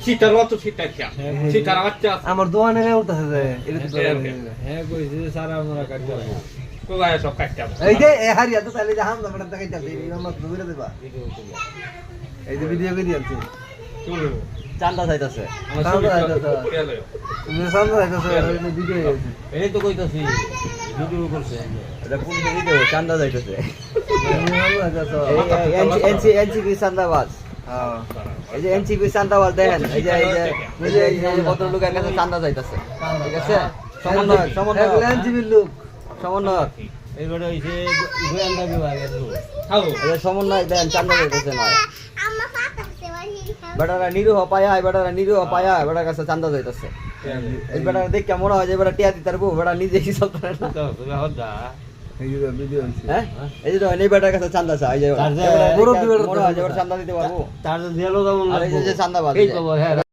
seater অত সিটা খেয়া সিটার বাচ্চা আমার দোকানে নেই উঠতেছে যে হ্যাঁ কইছে যে সারা আমরা কাটতে পারবো কোলায় সব কাটতে এই যে এ হারিয়া তো তাহলে জাহান না বড় দেখাই যাবে এই আমার দুইটা দেবা এই যে ভিডিও করে দিয়েছে চলো চান্দা চাইতাছে আমার চান্দা চাইতাছে চলো তুমি চান্দা চাইতাছে ভিডিও হয়েছে এই তো কইতাছি ভিডিও করছে এটা কোন ভিডিও চান্দা চাইতাছে এনসিপি চান্দাবাজ এই যে এনসিপি চান্দাবাজ দেখেন এই যে কত লোকের কাছে চান্দা চাইতাছে ঠিক আছে সমন্বয় এনসিপির লোক সমন্বয় এইবারে হইছে গোয়েন্দা বিভাগের লোক খাও এই সমন্বয় দেন চান্দা চাইতাছে না বেটারা নিরীহ পায়া বেটারা নিরীহ পায়া বেটার কাছে চান্দা যাইতাছে এই বেটা দেখ কেমন হয় যে বেটা টিয়া দিতে পারবো বেটা নিজে কি চলতে পারে না তুমি হদা হ্যাঁ এই যে এই বেটার কাছে চান্দা চাই যে বড় কি বেটা মনে হয় যে বেটা চান্দা দিতে পারবো তার জেলও যেমন আর এই যে চান্দাবাজ এই তো হ্যাঁ